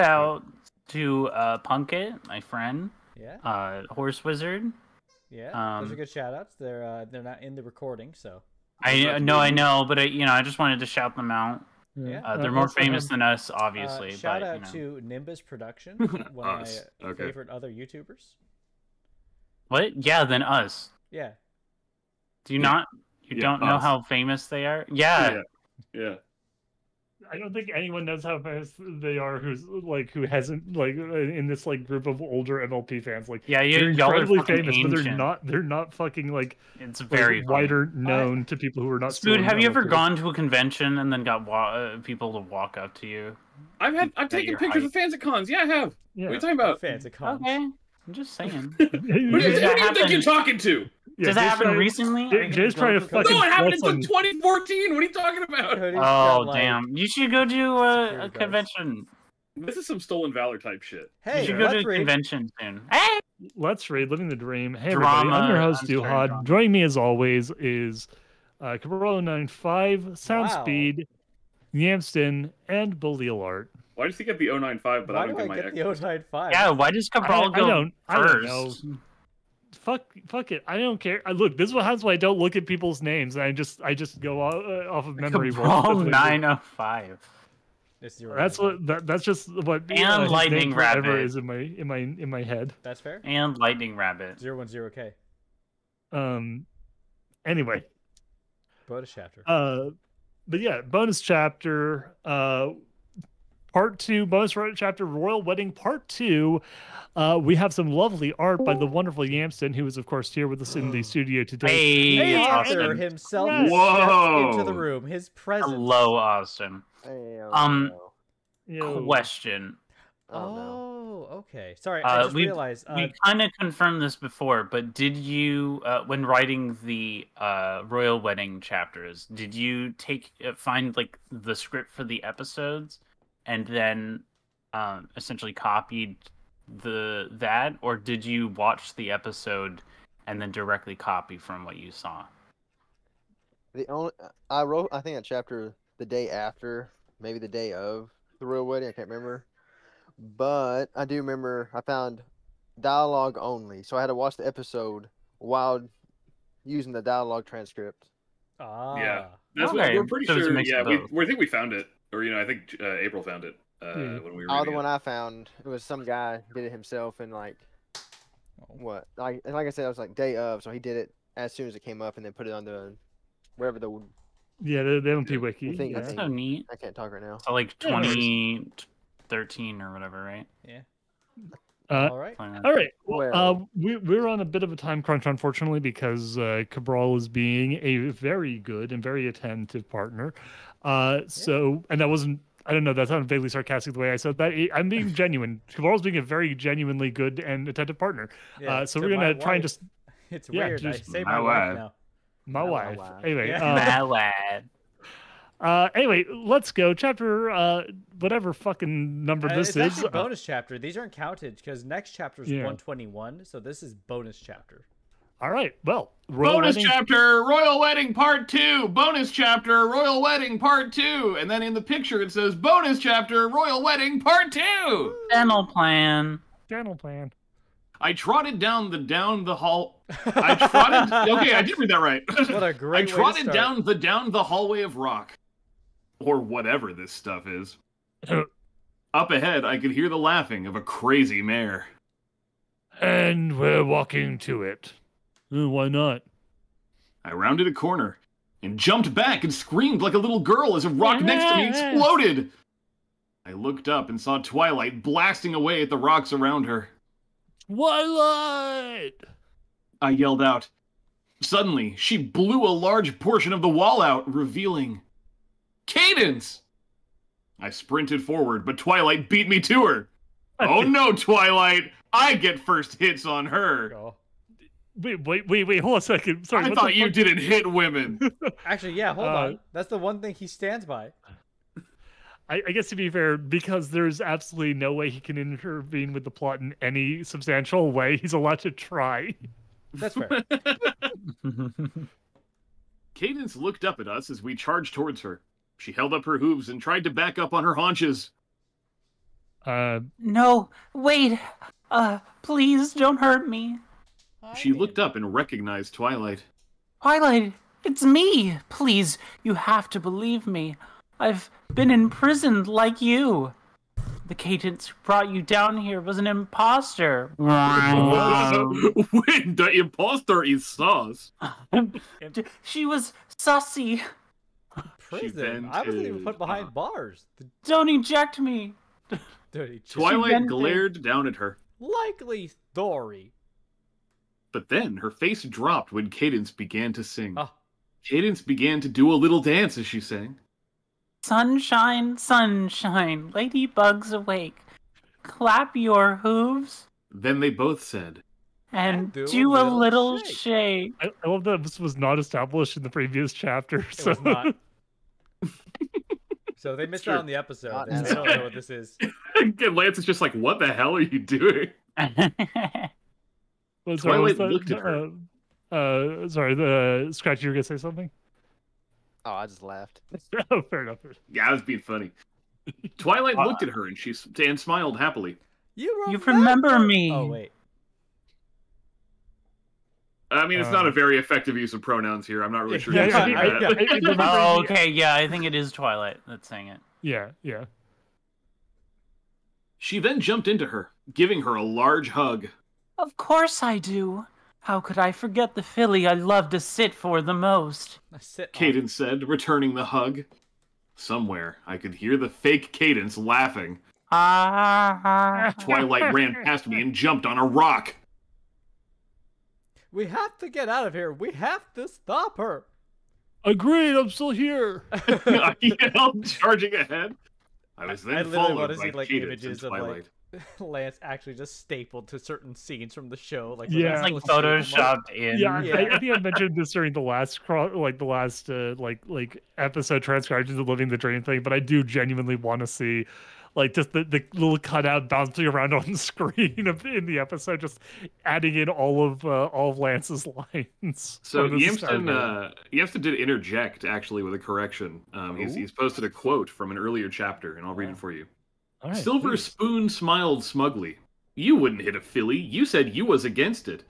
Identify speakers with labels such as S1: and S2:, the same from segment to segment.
S1: out to Punkit, my friend.
S2: Yeah.
S1: Horse Wizard.
S2: Yeah. Those are good shout outs. They're not in the recording, so.
S1: I know, but I just wanted to shout them out.
S2: Yeah.
S1: They're more famous than us, obviously.
S2: Shout
S1: but,
S2: out to Nimbus Production, one of my favorite other YouTubers.
S1: What? Yeah, then us.
S2: Yeah.
S1: Do you not? You don't know how famous they are? Yeah.
S3: I don't think anyone knows how famous they are who hasn't in this group of older MLP fans. They're incredibly famous,
S1: ancient.
S3: but they're not fucking
S1: it's very
S3: wider known to people who are not.
S1: Spood, have you ever gone to a convention and then got people to walk up to you?
S4: I've taken pictures of fans at cons. Yeah, I have.
S3: Yeah.
S4: What are you talking about?
S2: Fans at cons.
S1: Okay. I'm just saying.
S4: Who do you think you're talking to?
S1: Does that happen recently?
S3: Jay's trying to fucking.
S4: No, it happened in 2014. What are you talking about?
S1: Oh, damn. You should go to a convention.
S4: This is some stolen valor type shit.
S2: Hey,
S1: you should go to a convention soon. Hey!
S3: Let's read Living the Dream. Hey, everybody. I'm your host, Duhad. Joining me as always is Cabral 95, Soundspeed, Yamston, and Belial Art.
S4: Why does he get the 095, but I don't get my
S2: the 095?
S1: Yeah, why does Cabral go first?
S3: I don't know. Fuck it. I don't care. Look, this is what happens when I don't look at people's names. And I just go off of memory.
S1: Cabral 905.
S3: That's just what
S1: and Lightning Rabbit
S3: is in my head.
S2: That's fair.
S1: And Lightning Rabbit.
S2: 010K.
S3: Anyway.
S2: Bonus chapter.
S3: But yeah, bonus chapter. Part 2, bonus chapter, Royal Wedding Part 2. We have some lovely art by the wonderful Yamston, who is, of course, here with us in the studio today.
S2: Hey, Austin himself stepped into the room. His presence.
S1: Hello, Austin. Question.
S2: Oh, okay. Sorry, I just realized.
S1: We kind of confirmed this before, but did you, when writing the Royal Wedding chapters, did you find the script for the episodes? And then essentially copied that, or did you watch the episode and then directly copy from what you saw?
S5: I wrote, I think, a chapter the day after, maybe the day of the Royal Wedding. I can't remember, but I do remember I found dialogue only, so I had to watch the episode while using the dialogue transcript.
S4: Yeah, that's what we're pretty sure. Yeah, we think we found it. Or, I think April found it when we were
S5: the one I found, it was some guy did it himself and like I said, it was day of, so he did it as soon as it came up and then put it on the wherever the
S3: the MLP wiki.
S1: That's so neat.
S5: I can't talk right now.
S1: So 2013 or whatever, right?
S2: Yeah.
S3: All right. Well, we're on a bit of a time crunch, unfortunately, because Cabral is being a very good and very attentive partner. So, and that wasn't, I don't know, that sounded vaguely sarcastic the way I said that. I'm being genuine. Cabral's being a very genuinely good and attentive partner. So we're going to try and just...
S2: It's weird. I say my wife now.
S3: My wife. Anyway.
S1: My wife.
S3: Anyway, let's go. Chapter, whatever fucking number this is.
S2: It's bonus chapter. These aren't counted because next chapter is 121. So this is bonus chapter.
S3: All right. Well,
S4: bonus chapter, Royal Wedding Part 2. Bonus chapter, Royal Wedding Part 2. And then in the picture it says bonus chapter, Royal Wedding Part 2.
S1: Dental plan.
S4: I trotted down the hall. Okay, I did read that right.
S2: What a great
S4: I trotted down the hallway of rock. Or whatever this stuff is. Up ahead, I could hear the laughing of a crazy mare.
S3: And we're walking to it. Why not?
S4: I rounded a corner and jumped back and screamed like a little girl as a rock next to me exploded. I looked up and saw Twilight blasting away at the rocks around her.
S3: Twilight!
S4: I yelled out. Suddenly, she blew a large portion of the wall out, revealing Cadence! I sprinted forward, but Twilight beat me to her. Oh no, Twilight! I get first hits on her.
S2: Oh.
S3: Wait, hold on a second. Sorry,
S4: I thought you didn't hit women.
S2: Actually, yeah, hold on. That's the one thing he stands by.
S3: I guess to be fair, because there's absolutely no way he can intervene with the plot in any substantial way, he's allowed to try.
S2: That's fair.
S4: Cadence looked up at us as we charged towards her. She held up her hooves and tried to back up on her haunches.
S1: No, wait. Please don't hurt me.
S4: She looked up and recognized Twilight.
S1: Twilight, it's me. Please, you have to believe me. I've been imprisoned like you. The cadence who brought you down here was an imposter.
S4: When the imposter is sus.
S1: She was sussy.
S2: Prison? I wasn't even put behind bars.
S1: Don't eject me.
S4: Twilight glared down at her.
S2: Likely story.
S4: But then her face dropped when Cadence began to sing. Cadence began to do a little dance as she sang.
S1: Sunshine, sunshine, ladybugs awake. Clap your hooves.
S4: Then they both said,
S1: and do a little shake.
S3: I love that this was not established in the previous chapter.
S2: It was not. So they missed out on the episode. I don't know what this is.
S4: Lance is just like, what the hell are you doing? Twilight looked at her.
S3: Sorry, the Scratch, you were going to say something?
S5: Oh, I just laughed.
S3: Oh, fair enough.
S4: Yeah, I was being funny. Twilight looked at her and she smiled happily.
S1: You remember me.
S2: Oh, wait.
S4: I mean, it's not a very effective use of pronouns here. I'm not really sure.
S1: Oh, okay. Yeah, I think it is Twilight that's saying it.
S3: Yeah.
S4: She then jumped into her, giving her a large hug.
S1: Of course I do. How could I forget the filly I love to sit for the most?
S4: Cadence said, returning the hug. Somewhere, I could hear the fake Cadence laughing. Twilight ran past me and jumped on a rock.
S2: We have to get out of here. We have to stop her.
S3: Agreed, I'm still here.
S4: I yelled, charging ahead. I was then followed by
S2: like
S4: Cadence
S2: images
S4: and Twilight.
S2: Of Lance actually just stapled to certain scenes from the show, like
S1: it's like photoshopped in.
S3: Yeah. I think I mentioned this during the last episode transcriptions of Living the Dream thing, but I do genuinely want to see like just the little cutout bouncing around on the screen in the episode, just adding in all of Lance's lines.
S4: So Yamston did interject actually with a correction. He's posted a quote from an earlier chapter, and I'll read it for you. Right, Silver Spoon smiled smugly. You wouldn't hit a filly. You said you was against it.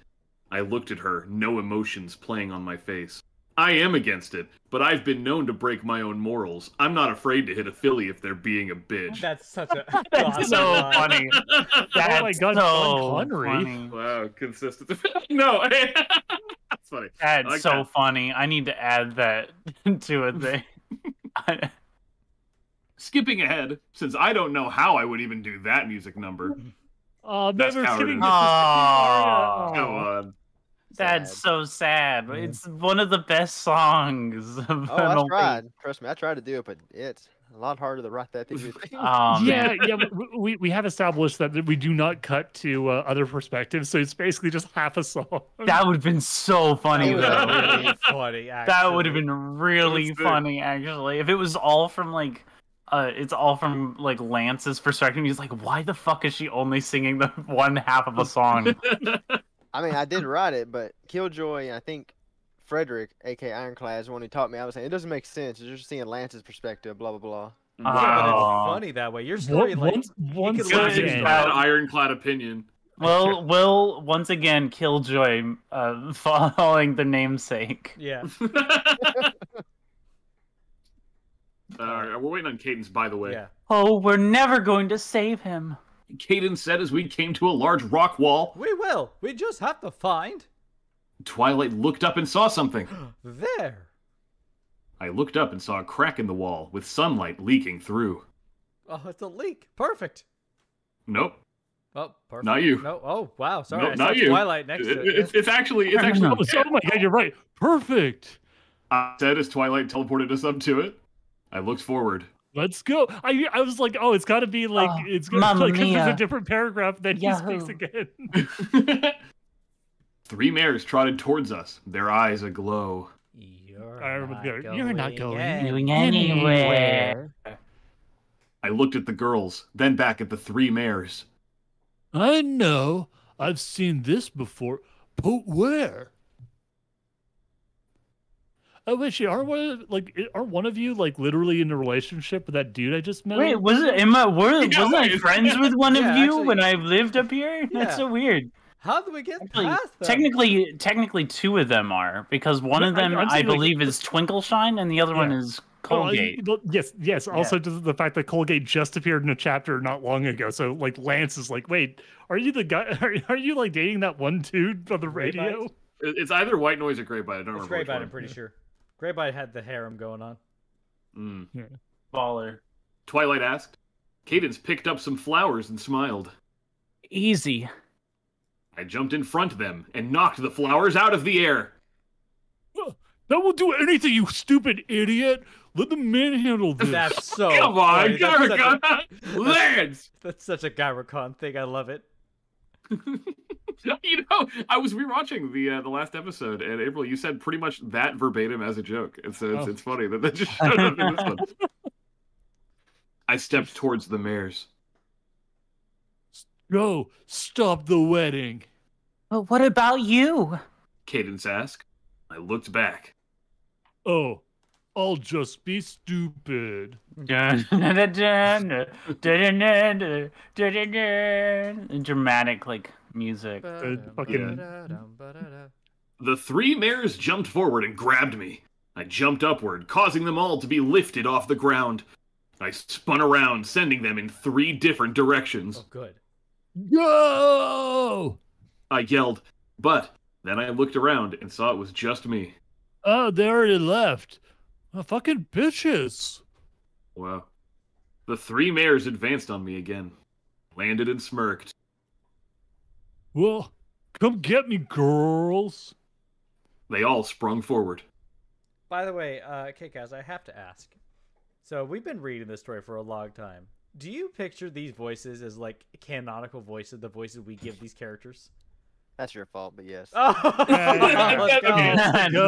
S4: I looked at her, no emotions playing on my face. I am against it, but I've been known to break my own morals. I'm not afraid to hit a filly if they're being a bitch.
S2: That's such a
S1: That's so funny. That's
S3: oh my God,
S1: so funny.
S4: Wow, consistent. No, that's funny.
S1: That's
S4: like
S1: so
S4: that.
S1: funny. I need to add that to a thing.
S4: Skipping ahead, since I don't know how I would even do that music number.
S3: That's
S4: Come on.
S1: That's so sad. It's one of the best songs.
S5: I tried. Trust me, I tried to do it, but it's a lot harder to write that than you think.
S3: We have established that we do not cut to other perspectives, so it's basically just half a song.
S1: That would have been so funny, though.
S2: Really funny, actually.
S1: That would have been really funny, actually. If it was all from like. It's all from like Lance's perspective. He's like, "Why the fuck is she only singing the one half of a song?"
S5: I mean, I did write it, but Killjoy, I think Frederick, aka Ironclad, is the one who taught me. I was saying it doesn't make sense. You're just seeing Lance's perspective, blah blah blah.
S2: Yeah, but it's funny that way. Your story,
S3: once
S4: bad Ironclad opinion.
S1: Well, will once again Killjoy following the namesake.
S2: Yeah.
S4: We're waiting on Cadence, by the way.
S2: Yeah.
S1: Oh, we're never going to save him.
S4: Cadence said as we came to a large rock wall.
S2: We will. We just have to find.
S4: Twilight looked up and saw something.
S2: There.
S4: I looked up and saw a crack in the wall with sunlight leaking through.
S2: Oh, it's a leak. Perfect.
S4: Nope.
S2: Oh, perfect.
S4: Not you.
S2: No. Oh, wow. Sorry.
S4: Nope,
S2: I saw
S4: not you.
S2: Twilight next to it.
S4: It's actually.
S3: Oh my God, you're right. Perfect.
S4: I said as Twilight teleported us up to it. I looked forward.
S3: Let's go. I was like, oh, it's got to be like it's gonna like there's a different paragraph. Then he speaks again.
S4: 3 mares trotted towards us, their eyes aglow.
S3: You're not going
S1: anywhere.
S4: I looked at the girls, then back at the 3 mares.
S3: I know. I've seen this before. But where? Oh wait, aren't one of you like literally in a relationship with that dude I just met?
S1: Wait, wasn't I friends with one of you actually, when I lived up here? That's so weird.
S2: How did we get
S1: actually,
S2: past them?
S1: Technically, two of them are, because one of them I believe is Twinkle-Shine, and the other one is Colgate.
S3: Yes. Also, just the fact that Colgate just appeared in a chapter not long ago, so like Lance is like, wait, are you the guy? Are you like dating that one dude on the radio?
S4: It's either White Noise or Greybite. I don't remember.
S2: It's Greybite, I'm pretty sure. Greybite had the harem going on.
S3: Yeah.
S1: Baller.
S4: Twilight asked. Cadence picked up some flowers and smiled.
S1: Easy.
S4: I jumped in front of them and knocked the flowers out of the air.
S3: That won't do anything, you stupid idiot. Let the man handle this.
S2: That's so
S4: Come on, Gyricon! Lance!
S2: That's such a Gyricon thing. I love it.
S4: You know, I was rewatching the last episode, and April, you said pretty much that verbatim as a joke. It's funny that just showed up in this one. I stepped towards the mares.
S3: No, stop the wedding.
S1: But what about you?
S4: Cadence asked. I looked back.
S3: Oh, I'll just be stupid.
S1: Dramatic, like, music.
S4: The three mares jumped forward and grabbed me. I jumped upward, causing them all to be lifted off the ground. I spun around, sending them in 3 different directions.
S2: Oh, good.
S3: Go!
S4: I yelled, but then I looked around and saw it was just me.
S3: Oh, they already left. Oh, fucking bitches.
S4: Wow. The 3 mares advanced on me again, landed and smirked.
S3: Well, come get me, girls.
S4: They all sprung forward.
S2: By the way, K-Kaz, I have to ask. So we've been reading this story for a long time. Do you picture these voices as like canonical voices, the voices we give these characters?
S5: That's your fault, but yes.
S2: Oh,
S1: let's go.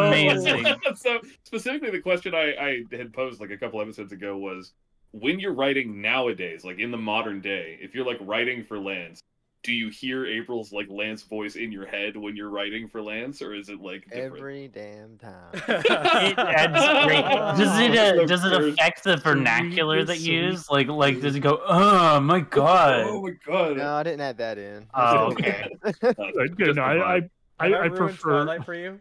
S1: Amazing.
S4: So specifically, the question I had posed like a couple episodes ago was, when you're writing nowadays, like in the modern day, if you're like writing for Lance, do you hear April's like Lance voice in your head when you're writing for Lance, or is it like different?
S5: Every damn time?
S1: It adds great. Does it affect the vernacular that you use? Like does it go, oh my god?
S4: Oh my god!
S5: No, I didn't add that in.
S1: Oh, okay.
S3: Good. No, I prefer
S2: Twilight for you.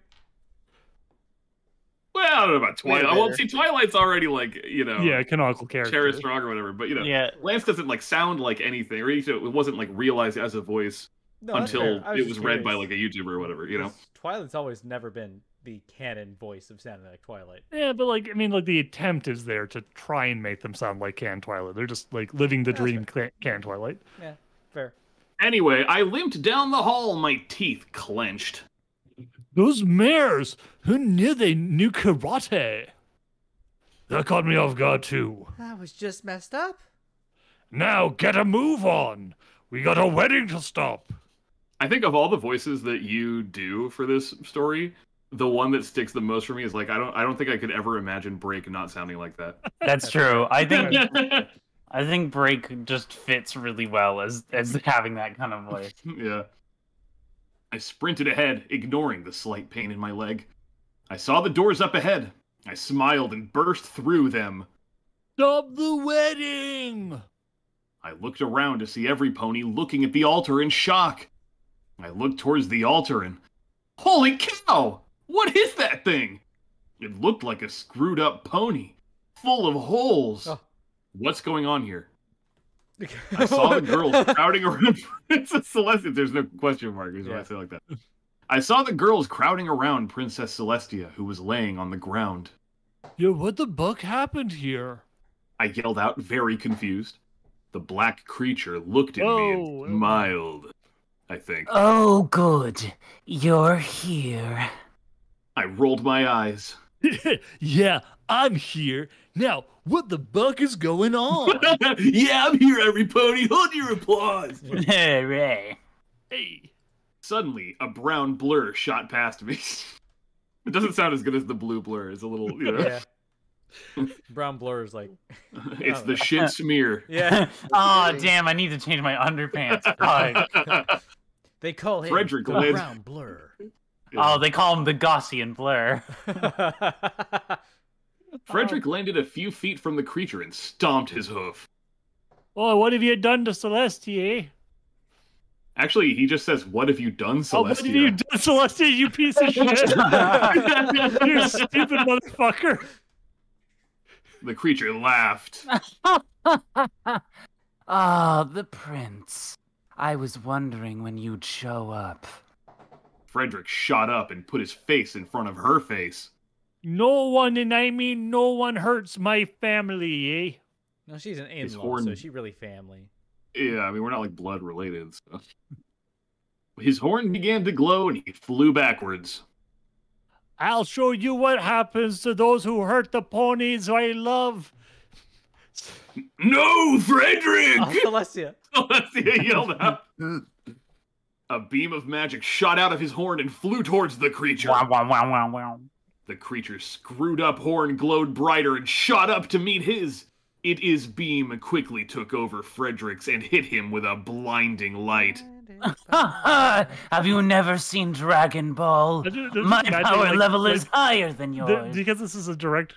S4: Well, I don't know about Twilight. Well, see, Twilight's already like, you know,
S3: canonical character,
S4: Cherish Strong or whatever. But you know, Lance doesn't like sound like anything, or it wasn't like realized as a voice until it was read by like a YouTuber or whatever. You know,
S2: Twilight's always never been the canon voice of sounding like Twilight.
S3: Yeah, but like I mean, like the attempt is there to try and make them sound like Can Twilight. They're just like living the dream, Can Twilight.
S2: Yeah, fair.
S4: Anyway, I limped down the hall, my teeth clenched.
S3: Those mares! Who knew they knew karate? That caught me off guard, too.
S2: That was just messed up.
S3: Now get a move on. We got a wedding to stop.
S4: I think of all the voices that you do for this story, the one that sticks the most for me is like, I don't think I could ever imagine Break not sounding like that.
S1: That's true. I think Break just fits really well as having that kind of voice.
S4: Yeah. I sprinted ahead, ignoring the slight pain in my leg. I saw the doors up ahead. I smiled and burst through them.
S3: Stop the wedding!
S4: I looked around to see every pony looking at the altar in shock. I looked towards the altar and... Holy cow! What is that thing? It looked like a screwed up pony, full of holes. Oh. What's going on here? I saw the girls crowding around Princess Celestia. There's no question mark, is what I say like that. I saw the girls crowding around Princess Celestia, who was laying on the ground.
S3: Yo, what the buck happened here?
S4: I yelled out, very confused. The black creature looked at me and smiled, I think.
S1: Oh, good. You're here.
S4: I rolled my eyes.
S3: Yeah, I'm here. Now, what the buck is going on?
S4: Yeah, I'm here, every pony. Hold your applause.
S1: Hooray.
S3: Hey.
S4: Suddenly, a brown blur shot past me. It doesn't sound as good as the blue blur. It's a little, you know.
S2: Yeah. Brown blur is like...
S4: It's the shit smear.
S2: Yeah.
S1: Oh, damn, I need to change my underpants.
S2: They call him
S4: Frederick
S2: the brown blur.
S1: Oh, they call him the Gaussian blur.
S4: Frederick landed a few feet from the creature and stomped his hoof.
S3: Oh, what have you done to Celestia?
S4: Actually, he just says, "What have you done, Celestia?"
S3: Oh, what have you done, Celestia, you piece of shit? You stupid motherfucker.
S4: The creature laughed.
S1: Ah, the prince. I was wondering when you'd show up.
S4: Frederick shot up and put his face in front of her face.
S3: No one, and I mean no one, hurts my family, eh?
S2: No, she's an in-law, so she really family.
S4: Yeah, I mean, we're not like blood related. So. His horn began to glow and he flew backwards.
S3: I'll show you what happens to those who hurt the ponies I love.
S4: No, Frederick!
S2: Oh, Celestia.
S4: Celestia yelled out. A beam of magic shot out of his horn and flew towards the creature.
S1: Wow, wow, wow, wow, wow.
S4: The creature's screwed up horn glowed brighter and shot up to meet his. Its beam quickly took over Frederick's and hit him with a blinding light.
S1: Have you never seen Dragon Ball? My power level is higher than yours.
S3: Because this is a direct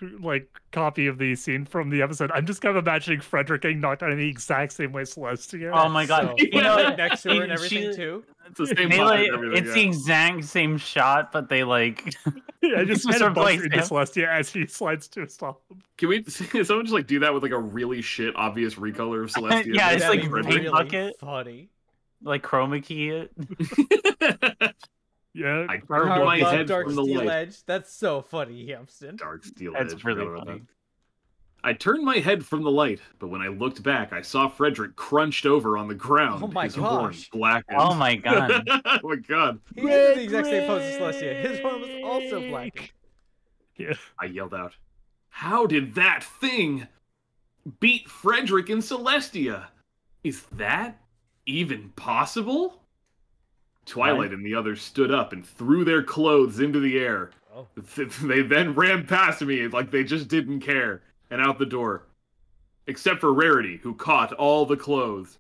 S3: copy of the scene from the episode, I'm just kind of imagining Frederick getting knocked out in the exact same way Celestia.
S1: Oh my god!
S2: So, you know, next to her and everything too.
S4: It's the same.
S1: It's the exact same shot, but they
S3: I just kind of bust into Celestia as he slides to a stop.
S4: Can someone just do that with a really shit obvious recolor of Celestia?
S1: Yeah, it's like
S2: really
S1: bucket.
S2: Funny.
S1: Like chroma key it.
S3: Yeah.
S4: I turned my head
S2: Dark
S4: from the
S2: Steel
S4: light.
S2: Edge. That's so funny, Hampton.
S4: Dark Steel
S1: Edge.
S4: Edge.
S1: That's really funny.
S4: I turned my head from the light, but when I looked back, I saw Frederick crunched over on the ground.
S2: Oh my
S4: his horn
S2: gosh.
S4: blackened.
S1: Oh my god.
S4: Oh my god.
S2: He is the exact same pose as Celestia. His horn was also black.
S3: Yeah.
S4: I yelled out, "How did that thing beat Frederick and Celestia? Is that even possible?" Twilight and the others stood up and threw their clothes into the air.
S2: Oh.
S4: They then ran past me like they just didn't care and out the door. Except for Rarity, who caught all the clothes.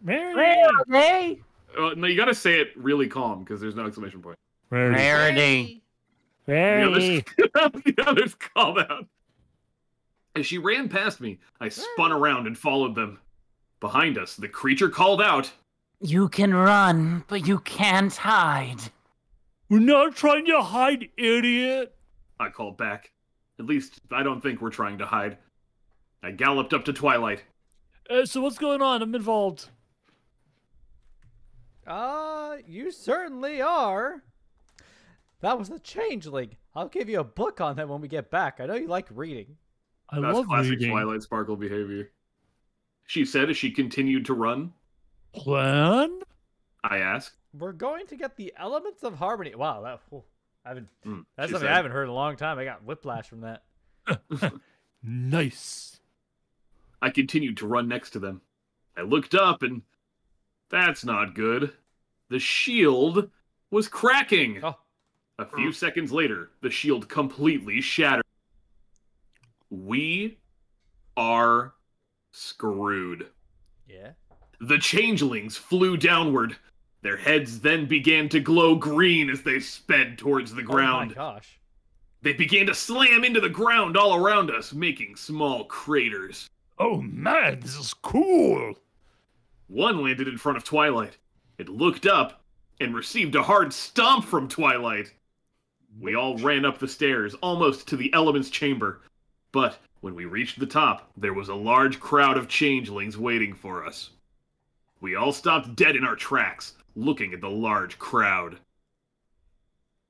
S3: Rarity!
S4: No, you gotta say it really calm because there's no exclamation point.
S1: Rarity.
S3: Rarity.
S4: The others called out. As she ran past me, I spun around and followed them. Behind us, the creature called out,
S1: You can run, but you can't hide.
S3: We're not trying to hide, idiot.
S4: I called back. At least, I don't think we're trying to hide. I galloped up to Twilight.
S3: So what's going on? I'm involved.
S2: You certainly are. That was the Changeling. I'll give you a book on that when we get back. I know you like reading.
S3: I
S4: That's
S3: love
S4: classic
S3: reading.
S4: Twilight Sparkle behavior. She said as she continued to run.
S3: Plan?
S4: I asked.
S2: We're going to get the elements of harmony. Wow, that's
S4: she
S2: something
S4: said.
S2: I haven't heard in a long time. I got whiplash from that.
S3: Nice.
S4: I continued to run next to them. I looked up and... That's not good. The shield was cracking.
S2: Oh.
S4: A few seconds later, the shield completely shattered. We are screwed.
S2: Yeah.
S4: The changelings flew downward. Their heads then began to glow green as they sped towards the ground.
S2: Oh my gosh.
S4: They began to slam into the ground all around us, making small craters.
S3: Oh man, this is cool.
S4: One landed in front of Twilight. It looked up and received a hard stomp from Twilight. We all ran up the stairs, almost to the Elements Chamber. But when we reached the top, there was a large crowd of changelings waiting for us. We all stopped dead in our tracks, looking at the large crowd.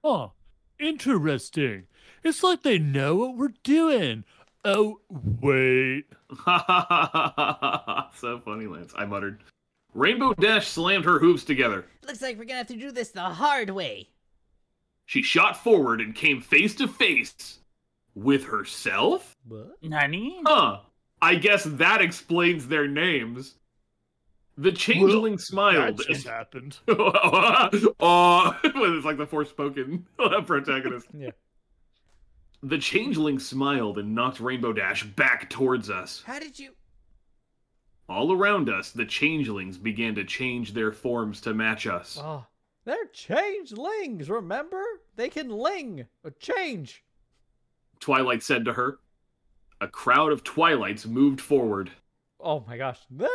S3: Oh, interesting. It's like they know what we're doing. Oh, wait.
S4: Ha ha ha ha ha ha. So funny, Lance. I muttered. Rainbow Dash slammed her hooves together.
S6: Looks like we're gonna have to do this the hard way.
S4: She shot forward and came face to face with herself?
S2: What?
S1: Nani?
S4: Huh. I guess that explains their names. The changeling smiled.
S3: That just happened.
S4: Oh, it's like the Forspoken protagonist.
S2: Yeah.
S4: The changeling smiled and knocked Rainbow Dash back towards us.
S6: How did you...
S4: All around us, the changelings began to change their forms to match us.
S2: Oh. They're changelings, remember? They can ling or change.
S4: Twilight said to her. A crowd of Twilights moved forward.
S2: Oh my gosh. They're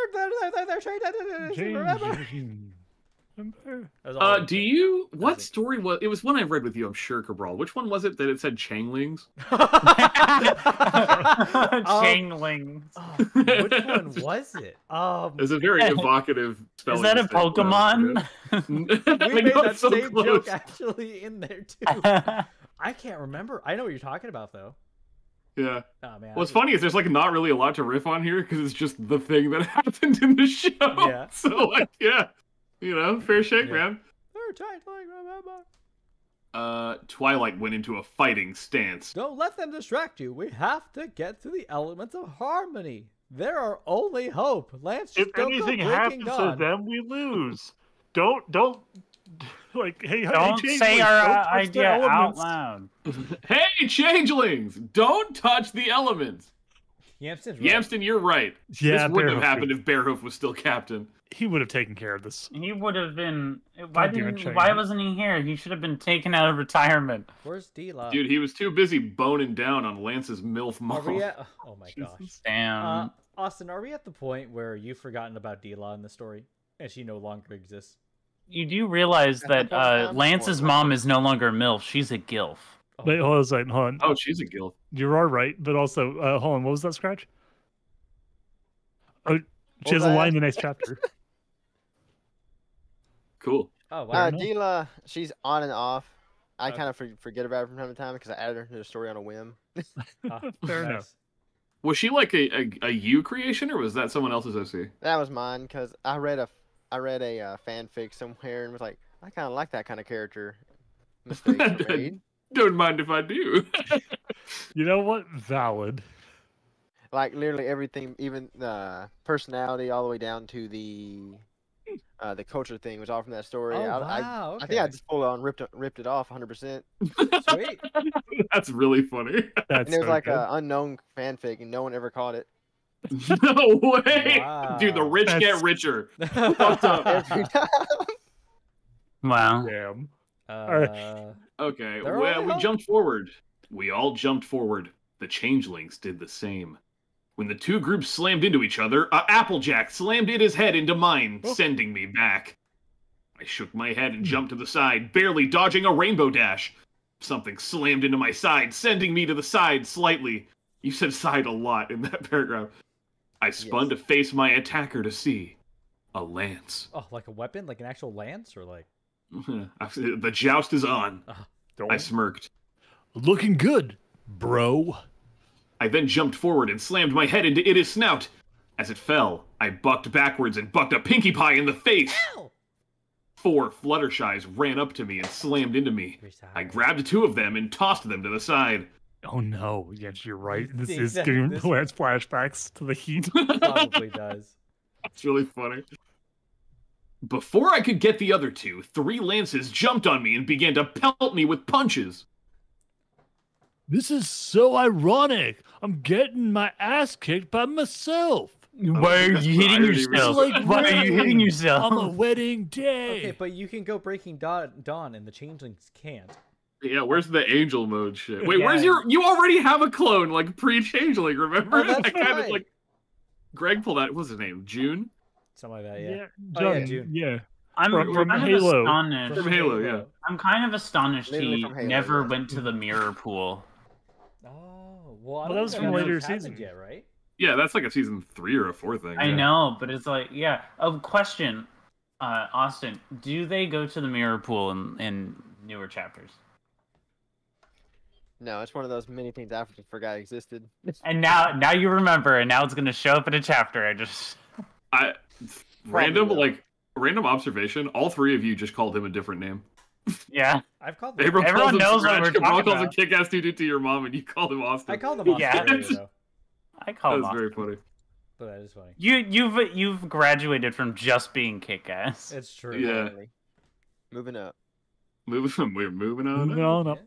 S2: remember?
S4: Do you... What story was... It was one I read with you, I'm sure, Cabral. Which one was it that it said changelings?
S1: Changelings.
S2: Which one was it?
S4: It's a very evocative spelling.
S1: Is that a Pokemon?
S2: We made that same joke actually in there, too. I can't remember. I know what you're talking about, though.
S4: Yeah.
S2: Oh, man.
S4: What's funny is there's like not really a lot to riff on here because it's just the thing that happened in the show.
S2: Yeah.
S4: So like, yeah, you know, fair shake, man. Twilight went into a fighting stance.
S2: Don't let them distract you. We have to get to the elements of harmony. They're our only hope. Lance, just
S3: if anything happens to them, we lose. Don't like,
S1: don't say our idea out loud.
S4: Hey, changelings! Don't touch the elements.
S2: Yamston's right.
S4: Yamston, you're right.
S3: Yeah,
S4: this wouldn't have happened if Bearhoof was still captain.
S3: He would have taken care of this.
S1: He would have been. Why wasn't he here? He should have been taken out of retirement.
S2: Where's D-Love?
S4: Dude, he was too busy boning down on Lance's MILF mom.
S2: Are we at... Oh my gosh.
S1: Damn.
S2: Austin, are we at the point where you've forgotten about D-Law in the story? And she no longer exists?
S1: You do realize that Lance's mom is no longer a MILF. She's a GILF.
S3: Wait, hold on a second. Hold on.
S4: Oh, she's a GILF.
S3: You are right, but also, hold on. What was that, Scratch? Oh, she has a line in the next chapter.
S4: Cool.
S2: Oh, wow.
S5: Dila, she's on and off. I kind of forget about her from time to time because I added her to the story on a whim.
S3: Fair enough.
S4: Was she like a you creation, or was that someone else's OC?
S5: That was mine because I read a fanfic somewhere and was like, I kind of like that kind of character. Mistakes were made.
S4: Don't mind if I do.
S3: You know what? Valid.
S5: Like literally everything, even the personality, all the way down to the culture thing was all from that story.
S2: Oh, wow, okay.
S5: I think I just full on ripped it off 100%.
S2: Sweet.
S4: That's really funny.
S5: And it was like an unknown fanfic, and no one ever caught it.
S4: No way,
S2: Wow.
S4: dude! The rich get richer.
S5: Every time.
S1: Wow.
S3: Damn.
S4: Okay,
S2: They're
S4: well,
S2: all
S4: we
S2: out.
S4: jumped forward. We all jumped forward. The changelings did the same. When the two groups slammed into each other, Applejack slammed his head into mine, sending me back. I shook my head and jumped to the side, barely dodging a rainbow dash. Something slammed into my side, sending me to the side slightly. You said side a lot in that paragraph. I spun to face my attacker to see a lance.
S2: Oh, like a weapon? Like an actual lance? Or like...
S4: The joust is on. I smirked.
S3: Looking good, bro.
S4: I then jumped forward and slammed my head into Ida's snout. As it fell, I bucked backwards and bucked a Pinkie Pie in the face.
S6: Ow!
S4: 4 Fluttershies ran up to me and slammed into me. I grabbed 2 of them and tossed them to the side.
S3: Oh no, yes, you're right. This is
S2: Exactly.
S3: giving Lance flashbacks to the heat.
S2: Probably does.
S4: That's really funny. Before I could get the other 2, 3 lances jumped on me and began to pelt me with punches.
S3: This is so ironic. I'm getting my ass kicked by myself.
S1: Why are you hitting yourself? Why are you hitting yourself?
S3: On a wedding day.
S2: Okay, but you can go Breaking Dawn and the changelings can't.
S4: Yeah, where's the angel mode shit? Wait,
S1: Yeah.
S4: where's you already have a clone, like, pre-changeling, remember?
S2: Oh, that's
S4: I kind of,
S2: right.
S4: like, Greg pulled out, what's his name, June?
S2: Something like that, yeah.
S3: John,
S2: June.
S3: yeah.
S1: I'm
S3: From
S1: kind
S3: Halo.
S1: of astonished.
S4: From Halo, yeah.
S1: I'm kind of astonished
S5: Literally
S1: he
S5: from Halo,
S1: never
S5: yeah.
S1: went to the mirror pool.
S2: Oh, well, I
S3: Well,
S2: don't
S3: that was
S2: think
S3: from
S2: that
S3: later
S2: happened
S3: seasons.
S2: yet, right?
S4: Yeah, that's like a season 3 or a 4 thing.
S1: I
S4: yeah.
S1: know, but it's like, yeah. A question, Austin, do they go to the mirror pool in newer chapters?
S5: No, it's one of those many things I forgot existed.
S1: And now you remember, and now it's gonna show up in a chapter.
S4: Random observation, all 3 of you just called him a different name.
S1: Yeah.
S2: I've called them.
S4: Abram
S1: Everyone
S4: calls him
S1: knows what
S4: Scratch,
S1: we're
S4: Cabral
S1: talking
S4: calls him
S1: about.
S4: Kick-Ass Dude to your mom, and you called him Austin.
S2: I called them Austin
S1: Yeah.
S2: earlier, though.
S1: I call
S4: That
S1: him
S4: was
S1: Austin.
S4: very funny.
S2: But that is funny.
S1: You've graduated from just being kick-ass.
S2: It's true.
S4: Yeah.
S5: Finally. Moving up.
S4: We're moving on.
S3: No.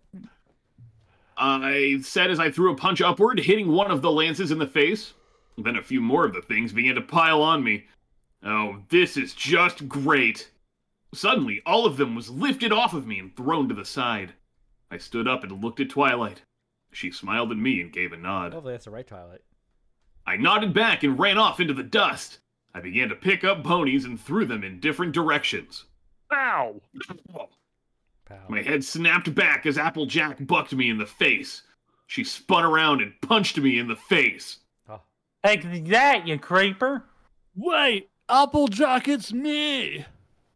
S4: I said as I threw a punch upward, hitting one of the lances in the face. Then a few more of the things began to pile on me. Oh, this is just great. Suddenly, all of them was lifted off of me and thrown to the side. I stood up and looked at Twilight. She smiled at me and gave a nod.
S2: Hopefully that's the right Twilight.
S4: I nodded back and ran off into the dust. I began to pick up ponies and threw them in different directions.
S3: Ow!
S4: My head snapped back as Applejack bucked me in the face. She spun around and punched me in the face.
S2: Oh.
S1: Take that, you creeper!
S3: Wait, Applejack, it's me!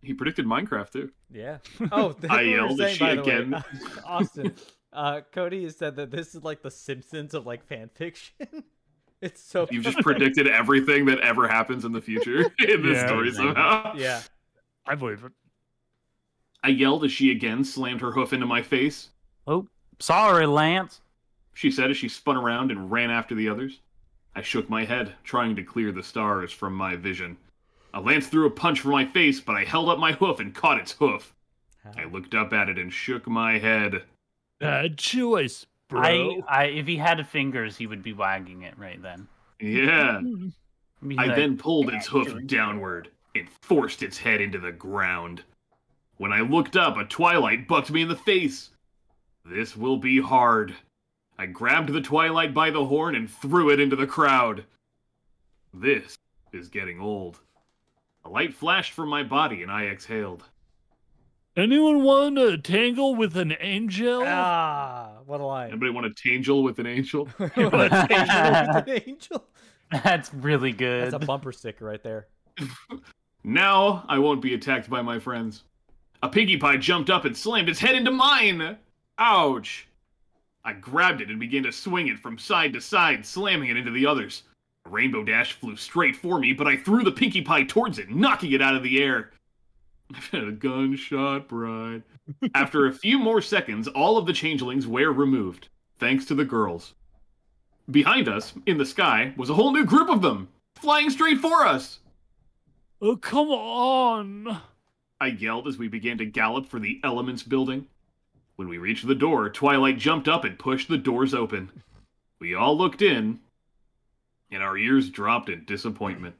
S4: He predicted Minecraft, too.
S2: Yeah. Oh,
S4: I yelled at she again.
S2: Austin, Cody has said that this is like the Simpsons of like fan fiction. It's so.
S4: You've just predicted everything that ever happens in the future in this story somehow.
S2: Yeah.
S3: I believe it.
S4: I yelled as she again slammed her hoof into my face.
S1: Oh, sorry, Lance.
S4: She said as she spun around and ran after the others. I shook my head, trying to clear the stars from my vision. A lance threw a punch for my face, but I held up my hoof and caught its hoof. I looked up at it and shook my head.
S3: Bad choice, bro.
S1: If he had fingers, he would be wagging it right then.
S4: Yeah. I then pulled its hoof
S1: choice.
S4: downward and forced its head into the ground. When I looked up, a Twilight bucked me in the face. This will be hard. I grabbed the Twilight by the horn and threw it into the crowd. This is getting old. A light flashed from my body and I exhaled.
S3: Anyone want to tangle with an angel?
S2: Ah, what a line.
S4: Anybody want to tangle with an angel?
S2: What a tangle with an angel.
S1: That's really good.
S2: That's a bumper sticker right there.
S4: Now I won't be attacked by my friends. A Pinkie Pie jumped up and slammed its head into mine. Ouch. I grabbed it and began to swing it from side to side, slamming it into the others. A Rainbow Dash flew straight for me, but I threw the Pinkie Pie towards it, knocking it out of the air. I've had a gunshot bride. After a few more seconds, all of the changelings were removed, thanks to the girls. Behind us, in the sky, was a whole new group of them, flying straight for us.
S3: Oh, come on.
S4: I yelled as we began to gallop for the Elements building. When we reached the door, Twilight jumped up and pushed the doors open. We all looked in, and our ears dropped in disappointment.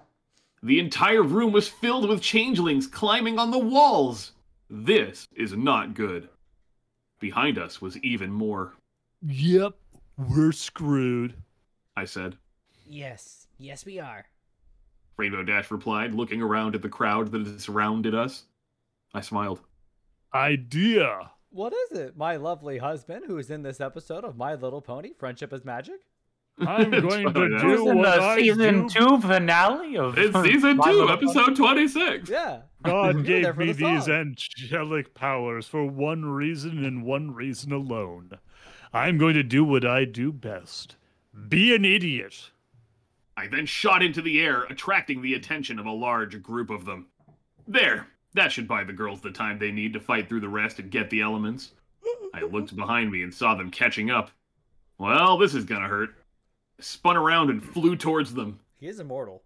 S4: The entire room was filled with changelings climbing on the walls. This is not good. Behind us was even more.
S3: Yep, we're screwed,
S4: I said.
S6: Yes, we are.
S4: Rainbow Dash replied, looking around at the crowd that had surrounded us. I smiled.
S3: Idea.
S2: What is it? My lovely husband, who is in this episode of My Little Pony, Friendship is Magic?
S3: I'm going to
S1: Who's
S3: do
S1: in
S3: what
S1: the
S3: I
S1: season
S3: do.
S1: 2 finale of
S4: It's season
S1: My
S4: 2,
S1: Little
S4: episode 26.
S2: Yeah.
S3: God
S2: You're there
S3: gave
S2: for
S3: me
S2: the
S3: these
S2: song.
S3: angelic powers for one reason and one reason alone. I'm going to do what I do best. Be an idiot.
S4: I then shot into the air, attracting the attention of a large group of them. There, that should buy the girls the time they need to fight through the rest and get the elements. I looked behind me and saw them catching up. Well, this is gonna hurt. I spun around and flew towards them.
S2: He is immortal.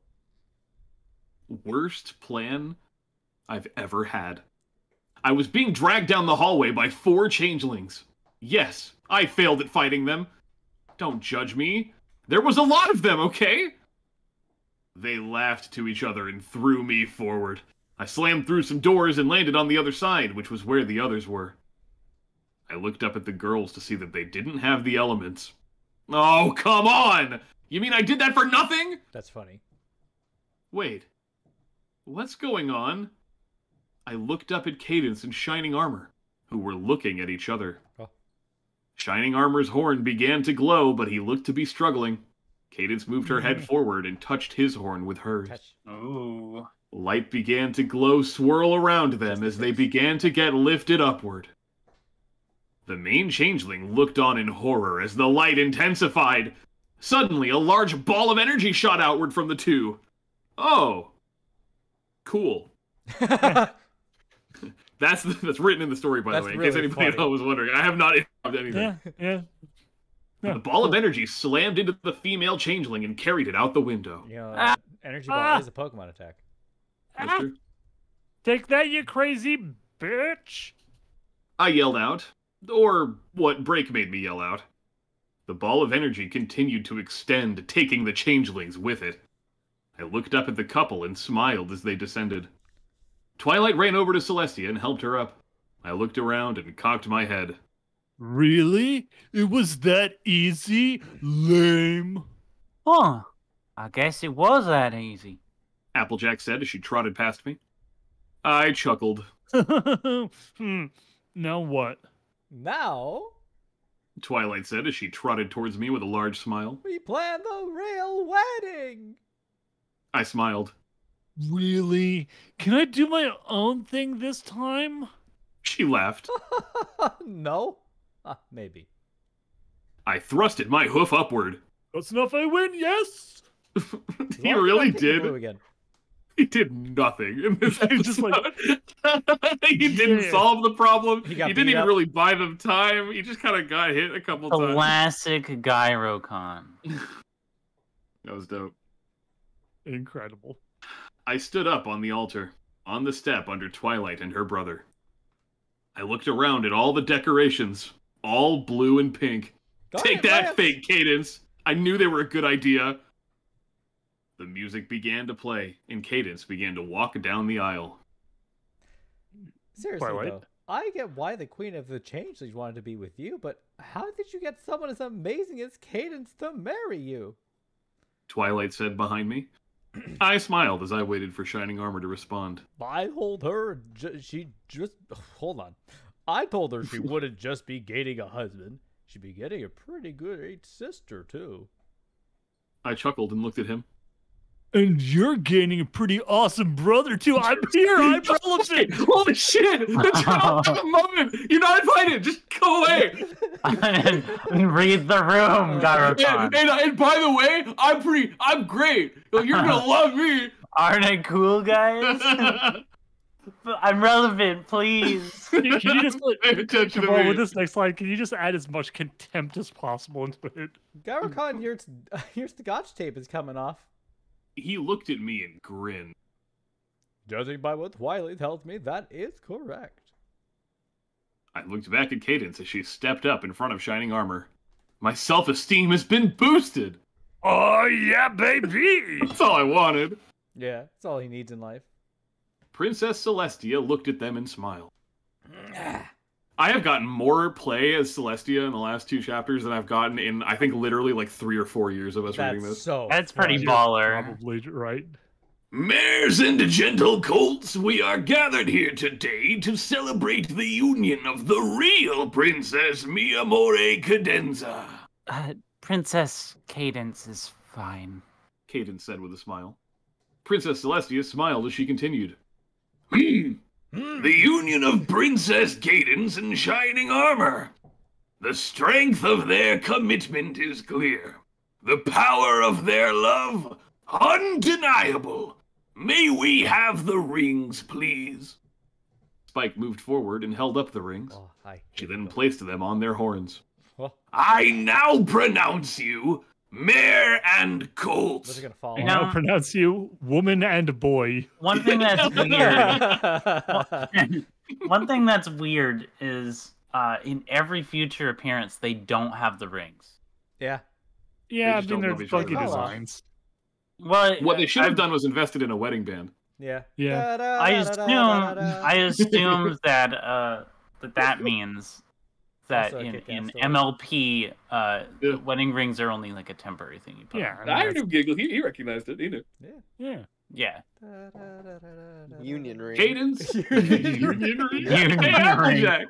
S4: Worst plan I've ever had. I was being dragged down the hallway by 4 changelings. Yes, I failed at fighting them. Don't judge me. There was a lot of them, okay? They laughed to each other and threw me forward. I slammed through some doors and landed on the other side, which was where the others were. I looked up at the girls to see that they didn't have the elements. Oh, come on! You mean I did that for nothing?
S2: That's funny.
S4: Wait. What's going on? I looked up at Cadence and Shining Armor, who were looking at each other.
S2: Oh.
S4: Shining Armor's horn began to glow, but he looked to be struggling. Cadence moved her head forward and touched his horn with hers.
S2: Touch.
S1: Ooh.
S4: Light began to glow swirl around them as they began to get lifted upward. The main changeling looked on in horror as the light intensified. Suddenly, a large ball of energy shot outward from the two. Oh. Cool. That's written in the story, by the way, in case anybody was wondering. I have not interrupted anything.
S3: Yeah.
S4: The ball of energy slammed into the female changeling and carried it out the window.
S2: You know, Energy Ball is a Pokemon attack.
S4: That's true.
S3: Take that, you crazy bitch!
S4: I yelled out, or what Break made me yell out. The ball of energy continued to extend, taking the changelings with it. I looked up at the couple and smiled as they descended. Twilight ran over to Celestia and helped her up. I looked around and cocked my head.
S3: Really? It was that easy? Lame.
S1: Huh. I guess it was that easy.
S4: Applejack said as she trotted past me. I chuckled.
S3: Now what?
S2: Now
S4: Twilight said as she trotted towards me with a large smile.
S2: we plan the real wedding.
S4: I smiled.
S3: Really? Can I do my own thing this time?
S4: She laughed.
S2: No? Maybe.
S4: I thrusted my hoof upward.
S3: That's enough, I win, yes!
S4: He really did.
S2: Blue again.
S4: He did nothing in this episode.
S3: Just like,
S4: he didn't solve the problem. He
S2: got
S4: didn't
S2: beat
S4: even
S2: up.
S4: really buy them time. He just kind of got hit a couple times.
S1: Classic Gyrocon.
S4: That was dope.
S3: incredible.
S4: I stood up on the altar, on the step under Twilight and her brother. I looked around at all the decorations, all blue and pink. Take that, fake Cadence! I knew they were a good idea. The music began to play, and Cadence began to walk down the aisle.
S2: Seriously,
S3: Twilight.
S2: though, I get why the Queen of the Changelings wanted to be with you, but how did you get someone as amazing as Cadence to marry you?
S4: Twilight said behind me. I smiled as I waited for Shining Armor to respond.
S2: I told her she just... Hold on. I told her she wouldn't just be gaining a husband. She'd be getting a pretty good sister, too.
S4: I chuckled and looked at him.
S3: And you're gaining a pretty awesome brother, too. I'm here. I'm relevant.
S4: Holy shit! The moment! You're not invited! Just go away!
S1: Read the room, Gyrocon.
S4: And by the way, I'm great! You're gonna love me!
S1: Aren't I cool, guys? I'm relevant, please.
S3: Can you just
S4: Pay attention to
S3: well,
S4: me.
S3: with this next line, can you just add as much contempt as possible into it?
S2: Gyrocon, your scotch tape is coming off.
S4: He looked at me and grinned.
S2: Judging by what Twilight tells me, that is correct.
S4: I looked back at Cadence as she stepped up in front of Shining Armor. My self-esteem has been boosted!
S3: Oh, yeah, baby!
S4: That's all I wanted.
S2: Yeah, that's all he needs in life.
S4: Princess Celestia looked at them and smiled. I have gotten more play as Celestia in the last 2 chapters than I've gotten in, I think, literally like 3 or 4 years of us reading this.
S1: That's pretty
S3: You're
S1: baller.
S3: Probably right.
S4: Mares and gentle colts, we are gathered here today to celebrate the union of the real Princess Mia More Cadenza.
S1: Princess Cadence is fine.
S4: Cadence said with a smile. Princess Celestia smiled as she continued. The union of Princess Cadence and Shining Armor. The strength of their commitment is clear. The power of their love, undeniable. May we have the rings, please? Spike moved forward and held up the rings.
S2: Oh, hi.
S4: She then placed them on their horns.
S2: Oh.
S4: I now pronounce you mare and colt.
S2: Those are gonna fall
S3: I
S2: off.
S3: now pronounce you woman and boy.
S1: One thing that's weird. One thing that's weird is in every future appearance they don't have the rings.
S2: Yeah.
S3: Yeah, I
S4: just
S3: mean,
S4: don't love
S3: they're
S4: each other.
S3: funky
S2: Oh,
S3: designs.
S1: Well,
S4: What they should have done was invested in a wedding band.
S2: Yeah.
S3: Yeah.
S1: I assume that that means that
S2: Also a
S1: in
S2: kick-ass story.
S1: MLP,
S4: Yeah.
S1: wedding rings are only like a temporary thing you put
S3: Yeah.
S1: on.
S3: I mean,
S4: knew Giggle. He recognized it. He knew.
S3: yeah.
S1: Yeah.
S5: Union ring.
S4: Cadence.
S2: Union
S1: Union
S4: Hey,
S1: ring.
S4: Applejack.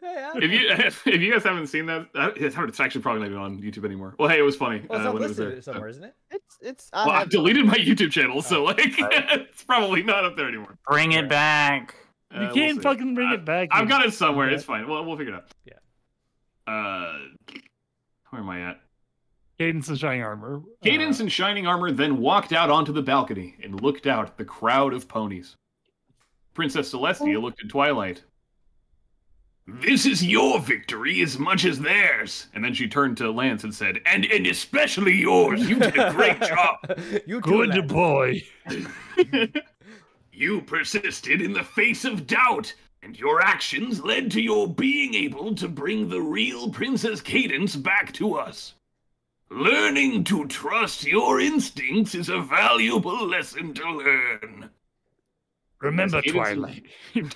S2: Hey,
S4: If you guys haven't seen that, it's actually probably not even on YouTube anymore. Well, hey, it was funny
S2: well, it's
S4: when it was there.
S2: listed somewhere, isn't it?
S5: It's.
S4: Well, I deleted my YouTube channel, so like
S1: Right.
S4: it's probably not up there anymore.
S1: Bring it back.
S3: You
S4: We'll
S3: can't
S4: see.
S3: fucking bring it back.
S4: I've
S3: you-
S4: got it somewhere.
S3: Yeah.
S4: It's fine. We'll figure it out.
S2: Yeah.
S4: Where am I at?
S3: Cadence and Shining Armor.
S4: Cadence and Shining Armor then walked out onto the balcony and looked out at the crowd of ponies. Princess Celestia looked at Twilight. This is your victory as much as theirs. And then she turned to Lance and said, and especially yours. You did a great job.
S2: You too,
S3: Good
S2: lad.
S3: boy.
S4: You persisted in the face of doubt, and your actions led to your being able to bring the real Princess Cadence back to us. Learning to trust your instincts is a valuable lesson to learn.
S3: Remember, Twilight,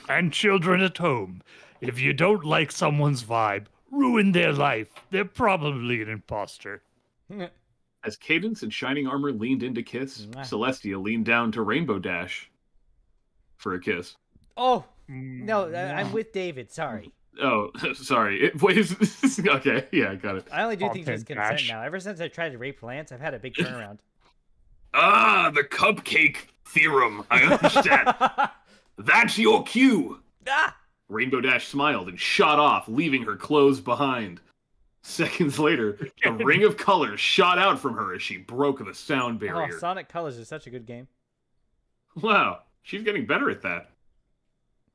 S3: and children at home, if you don't like someone's vibe, ruin their life. They're probably an imposter.
S4: As Cadence and Shining Armor leaned in to kiss, Celestia leaned down to Rainbow Dash for a kiss.
S2: Oh, no, I'm with David. Sorry.
S4: Oh, sorry. Okay, yeah, I got it.
S2: I only do things with consent now. Ever since I tried to rape Lance, I've had a big turnaround.
S4: Ah, the cupcake theorem. I understand. That's your cue.
S2: Ah!
S4: Rainbow Dash smiled and shot off, leaving her clothes behind. Seconds later, a ring of colors shot out from her as she broke the sound barrier.
S2: Oh, Sonic Colors is such a good game.
S4: Wow, she's getting better at that.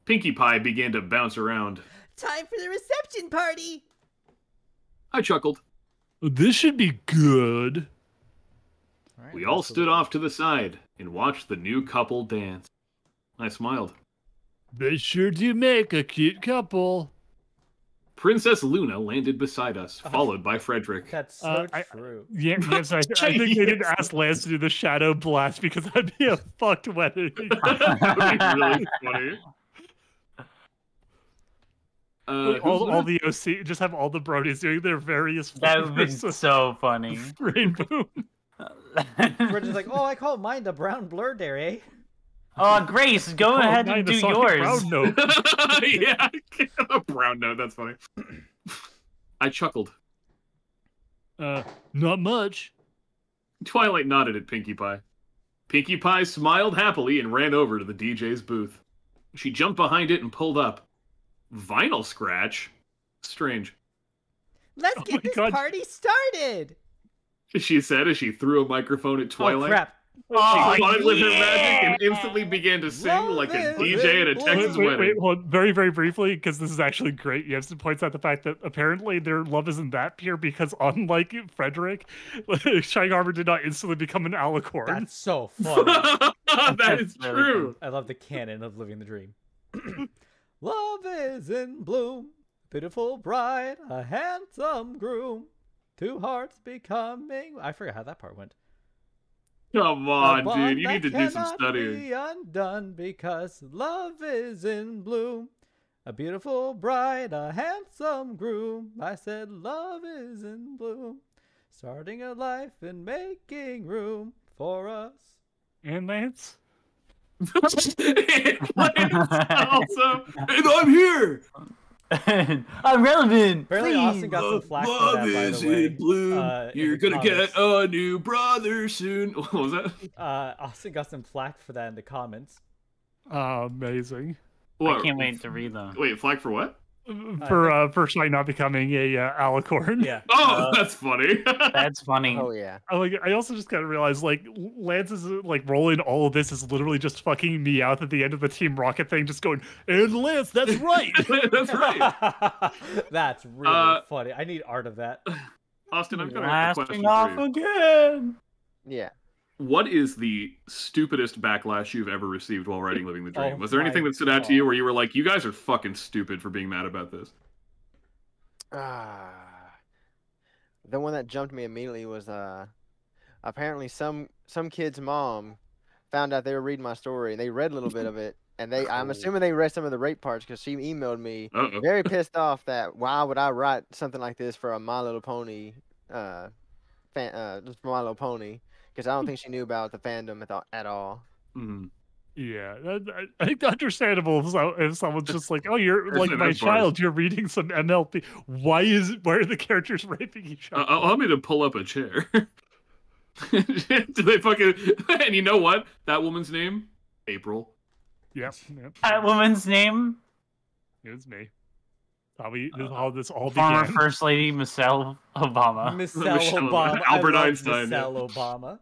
S4: Pinkie Pie began to bounce around.
S6: Time for the reception party!
S4: I chuckled.
S3: This should be good.
S4: We all stood off to the side and watched the new couple dance. I smiled.
S3: They sure do make a cute couple.
S4: Princess Luna landed beside us, followed by Frederick.
S2: That's so true.
S3: Yes, I think they didn't ask Lance to do the Shadow Blast because that'd be a fucked wedding.
S4: That would be really funny.
S3: All the OC, just have all the brodies doing their various
S1: That would be so funny.
S3: Rainbow.
S2: We're just like, oh, I call mine the brown blur there, eh?
S1: Oh, Grace, go ahead and do yours.
S3: Brown note.
S4: Yeah, a brown note, that's funny. I chuckled.
S3: Not much.
S4: Twilight nodded at Pinkie Pie. Pinkie Pie smiled happily and ran over to the DJ's booth. She jumped behind it and pulled up. Vinyl scratch? Strange.
S6: Let's get this party started!
S4: She said as she threw a microphone at Twilight.
S2: Oh, crap.
S4: She caught it with her magic and instantly began to sing like a DJ at a Texas wedding.
S3: Wait, hold on. Very, very briefly, because this is actually great. Yevson points out the fact that apparently their love isn't that pure because unlike Frederick, Shining Armor did not instantly become an alicorn.
S2: That's so funny.
S4: That is true.
S2: I love the canon of Living the Dream. Love is in bloom, beautiful bride, a handsome groom, two hearts becoming... I forgot how that part went.
S4: Come on, dude. You need to do some studying.
S2: Be undone because love is in bloom. A beautiful bride, a handsome groom. I said love is in bloom. Starting a life and making room for us.
S3: And Lance?
S4: Lance also. And I'm here.
S1: I'm relevant.
S2: Apparently, Austin got some flack for that, by the way.
S4: In bloom. You're gonna get a new brother soon. What was that?
S2: Austin got some flack for that in the comments.
S3: Amazing.
S1: I can't wait to read them.
S4: Wait, flack for what?
S3: For Shining not becoming a alicorn.
S2: Yeah.
S4: Oh, that's funny.
S1: That's funny.
S5: Oh yeah.
S3: I also just kind of realized Lance's rolling all of this is literally just fucking me out at the end of the Team Rocket thing, just going, and Lance, that's right.
S4: That's right.
S2: That's really funny. I need art of that.
S4: Austin, I've got a question
S1: off
S4: for you.
S1: again.
S5: Yeah.
S4: What is the stupidest backlash you've ever received while writing Living the Dream?
S2: Oh
S4: Was there anything that stood out to you where you were like, you guys are fucking stupid for being mad about this?
S5: The one that jumped me immediately was apparently some kid's mom found out they were reading my story and they read a little bit of it and I'm assuming they read some of the rape parts because she emailed me very pissed off that why would I write something like this for a My Little Pony for My Little Pony. Because I don't think she knew about the fandom at all.
S4: Mm.
S3: Yeah, I think understandable if someone's just like, "Oh, you're like my child. You're reading some MLP. Why are the characters raping each other?"
S4: Allow me to pull up a chair. Do they fucking? And you know what? That woman's name? April.
S3: Yep.
S1: That woman's name?
S3: It was me. How this all
S1: Former
S3: began.
S1: First Lady Michelle Obama.
S2: Michelle Obama.
S4: Albert Einstein.
S2: Michelle Obama.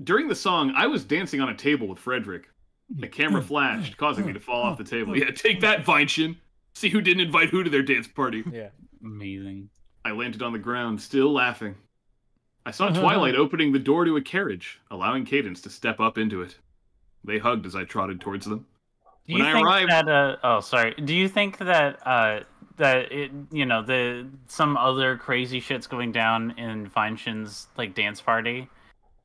S4: During the song, I was dancing on a table with Frederick. The camera flashed, causing me to fall off the table. Yeah, take that, Vainshin. See who didn't invite who to their dance party.
S2: Yeah.
S1: Amazing.
S4: I landed on the ground, still laughing. I saw Twilight opening the door to a carriage, allowing Cadence to step up into it. They hugged as I trotted towards them.
S1: Do you think that? Do you think that some other crazy shit's going down in Vainshin's dance party,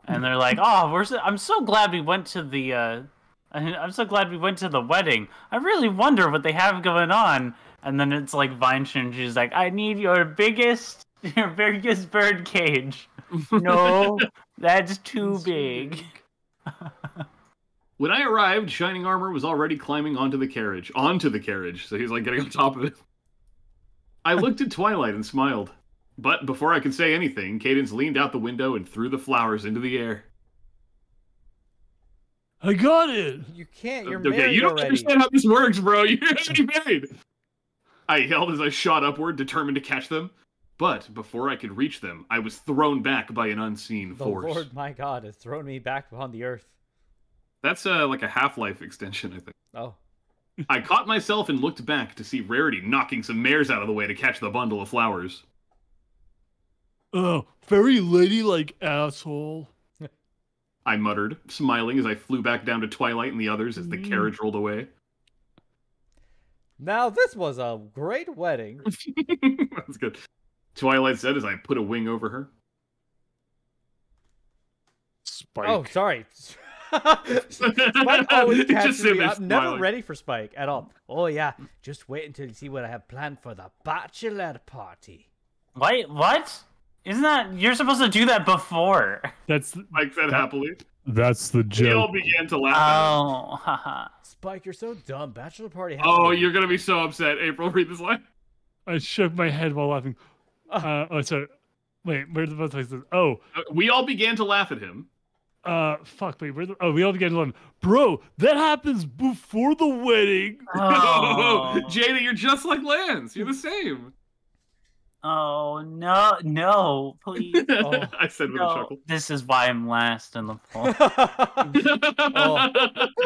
S1: and they're like, "Oh, I'm so glad we went to the I'm so glad we went to the wedding. I really wonder what they have going on. And then it's like Vine-Shin, she's like, I need your biggest bird cage. No, that's too big.
S4: When I arrived, Shining Armor was already climbing onto the carriage, so he's like getting on top of it. I looked at Twilight and smiled. But before I could say anything, Cadence leaned out the window and threw the flowers into the air.
S3: I got it!
S2: You can't, you're
S4: okay,
S2: married
S4: you don't
S2: already.
S4: understand how this works, bro. You're already married. I yelled as I shot upward, determined to catch them. But before I could reach them, I was thrown back by an unseen force.
S2: The Lord my God has thrown me back upon the earth.
S4: That's like a Half-Life extension, I think.
S2: Oh.
S4: I caught myself and looked back to see Rarity knocking some mares out of the way to catch the bundle of flowers.
S3: Oh, very ladylike asshole.
S4: I muttered, smiling as I flew back down to Twilight and the others as the carriage rolled away.
S2: Now this was a great wedding.
S4: That's good. Twilight said as I put a wing over her.
S3: Spike.
S2: Oh, sorry. Spike always catches me. I'm never ready for Spike at all. Oh yeah, just wait until you see what I have planned for the bachelor party.
S1: Wait, what? Isn't that you're supposed to do that before?
S3: That's
S4: Spike said happily.
S3: That's the joke.
S4: We all began to laugh.
S1: Oh, haha.
S2: Spike, you're so dumb. Bachelor party.
S4: Oh, you're gonna be so upset. April, read this line.
S3: I shook my head while laughing. Oh, sorry. Wait, where's the place? Oh,
S4: we all began to laugh at him.
S3: Fuck, wait, we all began to laugh. Bro, that happens before the wedding.
S1: Oh.
S4: Jada, you're just like Lance. You're the same.
S1: Oh, no, please.
S4: Oh, I said with a chuckle.
S1: This is why I'm last in the poll.
S2: Oh,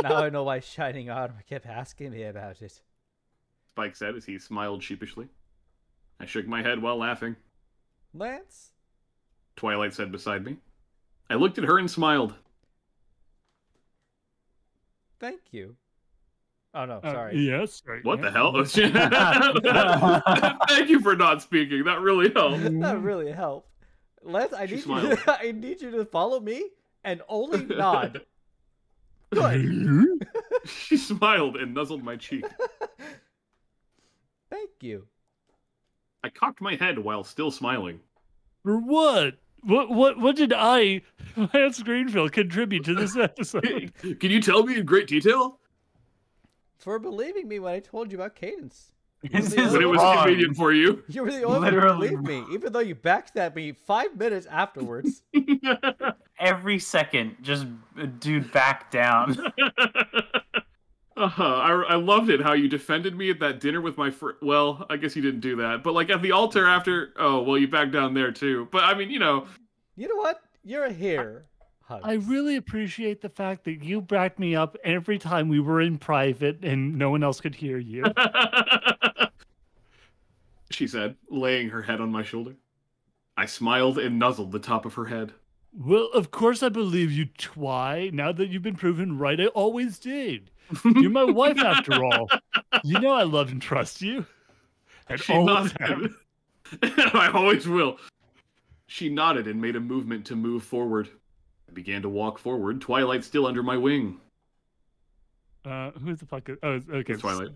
S2: now I know why Shining Armor kept asking me about it.
S4: Spike said as he smiled sheepishly. I shook my head while laughing.
S2: Lance?
S4: Twilight said beside me. I looked at her and smiled.
S2: Thank you. Oh, no, sorry.
S3: Yes. Right,
S4: what
S3: yeah.
S4: the hell? Thank you for not speaking. That really helped.
S2: That really helped. Lance, I need you to follow me and only nod. Good.
S4: She smiled and nuzzled my cheek.
S2: Thank you.
S4: I cocked my head while still smiling.
S3: For what? What did I, Lance Greenfield, contribute to this episode?
S4: Can you tell me in great detail?
S2: For believing me when I told you about Cadence.
S4: But it was convenient for you.
S2: You were the only one who believed me, even though you backstabbed me 5 minutes afterwards.
S1: Every second, just dude, back down.
S4: I loved it how you defended me at that dinner with my friend. Well, I guess you didn't do that, but like at the altar after. Oh, well, you backed down there too. But I mean, you know.
S2: You know what? You're here. Hugs.
S3: I really appreciate the fact that you backed me up every time we were in private and no one else could hear you.
S4: She said, laying her head on my shoulder. I smiled and nuzzled the top of her head.
S3: Well, of course I believe you, Twy. Now that you've been proven right, I always did. You're my wife after all. You know I love and trust you. And
S4: she
S3: always
S4: nodded. I always will. She nodded and made a movement to move forward. I began to walk forward, Twilight still under my wing.
S3: Who the fuck is... Oh, okay.
S4: It's Twilight.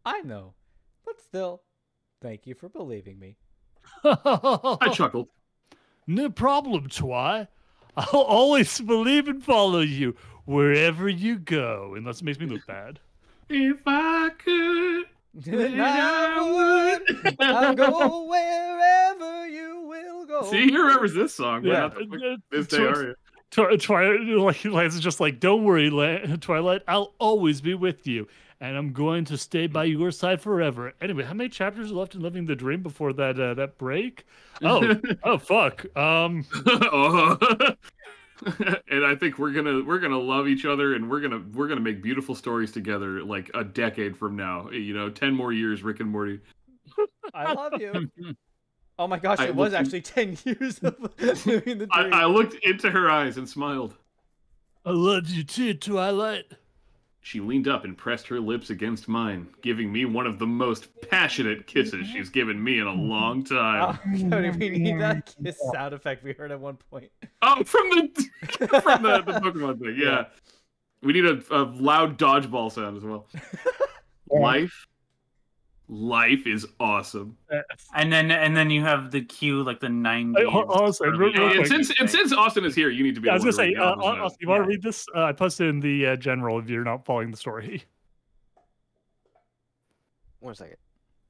S2: I know. But still, thank you for believing me.
S4: I chuckled.
S3: No problem, Twy. I'll always believe and follow you wherever you go, unless it makes me look bad.
S4: If I could,
S2: then I would. I'll go wherever you will go.
S4: See, he remembers this song.
S3: Yeah.
S4: This day, are you?
S3: Twilight, Lance is just like, don't worry, Twilight, I'll always be with you. And I'm going to stay by your side forever. Anyway, how many chapters are left in Living the Dream before that break? Oh, fuck.
S4: And I think we're gonna love each other, and we're gonna make beautiful stories together. Like a decade from now, 10 more years, Rick and Morty.
S2: I love you. Oh my gosh, it was actually 10 years of Living the Dream.
S4: I looked into her eyes and smiled.
S3: I love you too, Twilight.
S4: She leaned up and pressed her lips against mine, giving me one of the most passionate kisses she's given me in a long time.
S2: Oh, Cody, we need that kiss sound effect we heard at one point.
S4: Oh, from the Pokemon thing, yeah. We need a loud dodgeball sound as well. Life is awesome.
S1: And then you have the cue like the 90s.
S4: And since Austin is here, you need to be.
S3: I was
S4: gonna
S3: say, Austin, you want to read this? I posted in the general if you're not following the story.
S5: 1 second.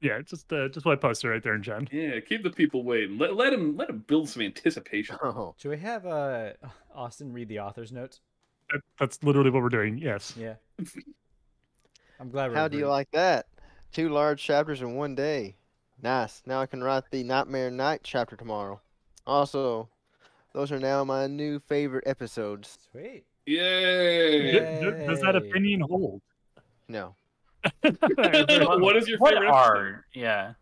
S3: Yeah, just what I posted right there in Gen.
S4: Yeah, keep the people waiting. Let him build some anticipation.
S5: Oh.
S2: Should we have Austin read the author's notes?
S3: That's literally what we're doing. Yes.
S2: Yeah. I'm glad.
S5: How do you like that? 2 large chapters in 1 day. Nice. Now I can write the Nightmare Night chapter tomorrow. Also, those are now my new favorite episodes.
S2: Sweet.
S4: Yay!
S3: Does that opinion hold?
S5: No.
S4: What is your favorite episode?
S1: Yeah.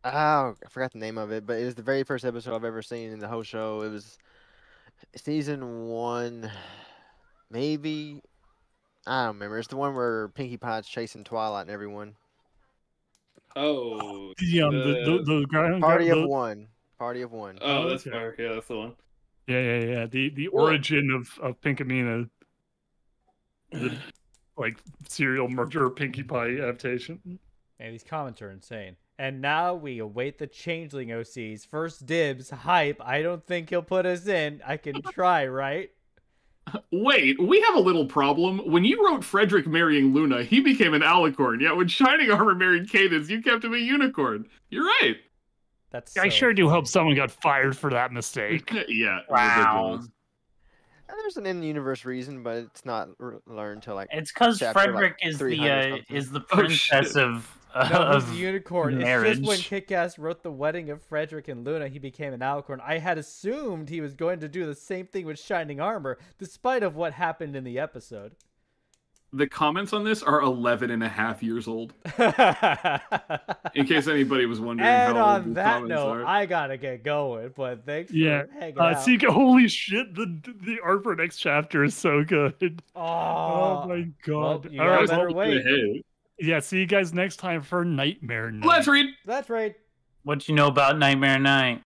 S5: Oh, I forgot the name of it, but it was the very first episode I've ever seen in the whole show. It was season 1, maybe. I don't remember. It's the one where Pinkie Pie's chasing Twilight and everyone.
S4: Oh,
S3: the
S5: Party of One. Party of One.
S4: Oh, that's fire. Yeah, that's the one.
S3: Yeah. The origin of Pinkamena, the like serial murder Pinkie Pie adaptation.
S2: And these comments are insane. And now we await the Changeling OCs. First dibs, hype. I don't think he'll put us in. I can try, right?
S4: Wait, we have a little problem. When you wrote Frederick marrying Luna, he became an alicorn. Yet when Shining Armor married Cadence, you kept him a unicorn. You're right.
S3: I sure do hope someone got fired for that mistake.
S4: Yeah.
S1: Wow.
S4: Ridiculous.
S5: There's an in-universe reason, but it's not learned till like.
S1: It's because Frederick
S5: like
S1: is the princess of
S2: he's the unicorn.
S1: Marriage.
S2: It's just when Kick-Ass wrote the wedding of Frederick and Luna, he became an alicorn. I had assumed he was going to do the same thing with Shining Armor, despite of what happened in the episode.
S4: The comments on this are 11 and a half years old. In case anybody was wondering
S2: and
S4: how
S2: on
S4: old the
S2: that
S4: comments
S2: note,
S4: are.
S2: I gotta get going, but thanks for hanging out.
S3: See, holy shit, the art for next chapter is so good.
S2: Oh
S3: my god.
S2: Well, you got better wait.
S3: Yeah, see you guys next time for Nightmare Night.
S4: Let's read.
S2: Let's read.
S1: What you know about Nightmare Night?